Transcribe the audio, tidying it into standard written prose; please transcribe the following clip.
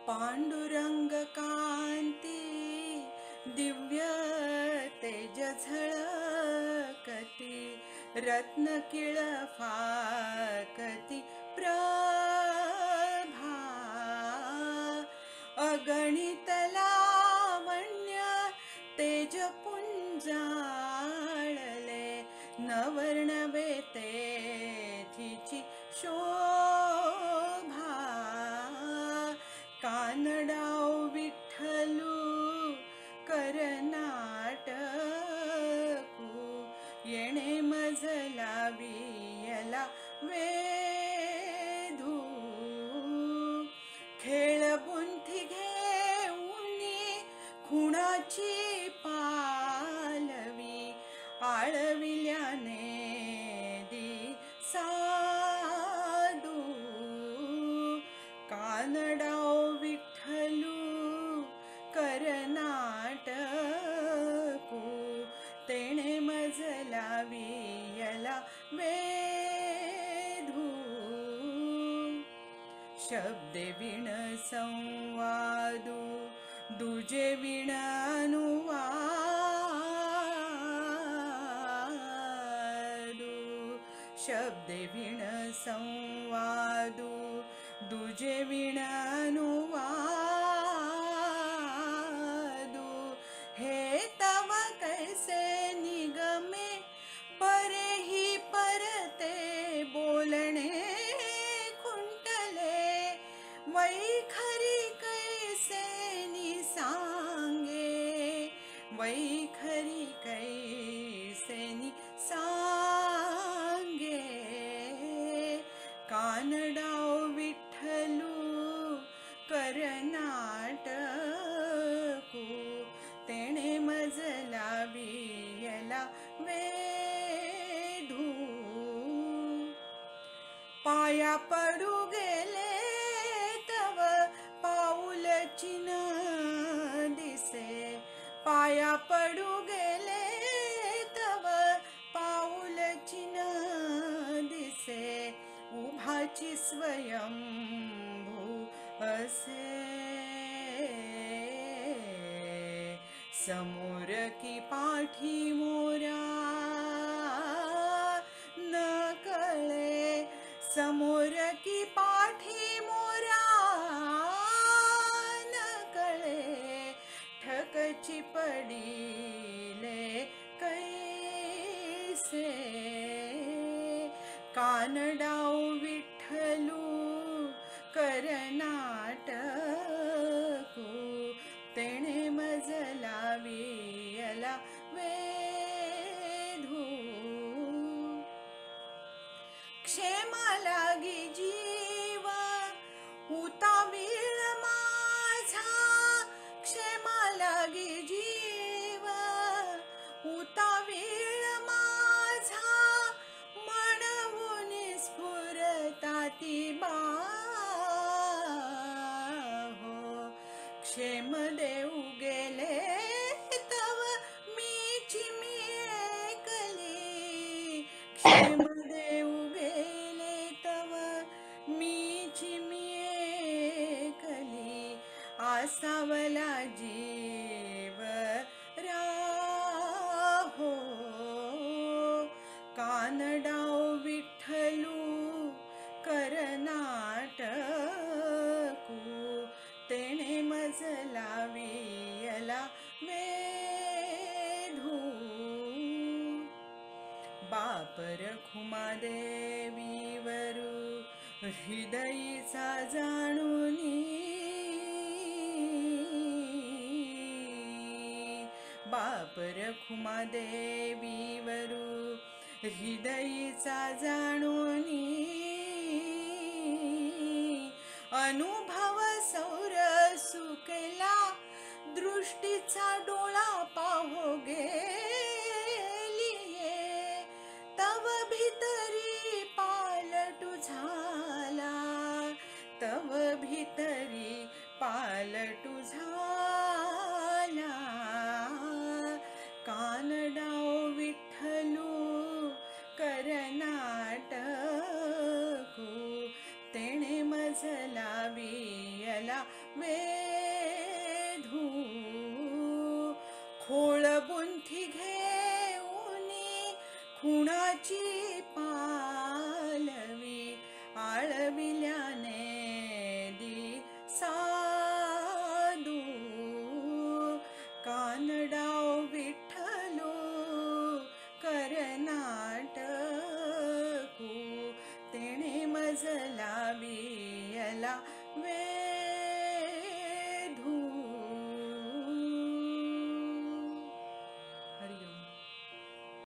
पांडुरंग कांती दिव्य तेज झळकती, रत्न किळ फाकती प्रभा, अगणित लावण्य तेज पुंजाळले, नवर्णवे तेथीची शोभा, कानडाव विठ्ठलू करनाटकू, येणे मजला वियला वेधू, खेळ बुंथी घेऊनी खुणाची पालवी, आळविल्याने दी सादू, कानडाव विठ्ठलू करनाटकू, तेणे मजला वियला वेधू, शब्दे विण संवादू दुजे विण अनुवादू, शब्दे विण संवादू दुजे विण अनुवादू, हे तव कैसे निगमे परे ही परते बोलणे खुंटले, वैखरी कैसे निसांगे, वैखरी कैसे निसांगे, कानडाव विठ्ठलू करनाटकू, तेणे मजला वियला वेधू, पाया पडू गेले तव पाऊल चिन्ह दिसे, पाया पडू गेले तव पाऊल चिन्ह दिसे, उभाची स्वयंभू असे, समोर की पाठी मोरा न कळे, समोर की पाठी मोरा न कळे, ठकची पडिले कैसे, कानडाव विठ्ठलू करनाटकू, तेणे मजला वियला वेधू, क्षेमा लागी जीव उतावीळ माझा, क्षेमा लागी जीव उतावीळ माझा, म्हणून स्फुरताती बाहो, क्षेम देऊ गेले तव मीची मी एकली, क्षेम देऊ गेले तव मीची मी एकली, आसावला जीव राहो, कानडाव विठ्ठलू करनाटकू, तेणे मजला वियला वेधू, बापर खुमादेवीवरू हृदयीचा जाणूनी, बापर खुमादेवीवरू हृदयीचा जाणूनी, अनुभव सौर सुकेला दृष्टीचा डोळा पाहो गेलिये, तव भीतरी पालटू झाला, तव भीतरी पालटू झाला,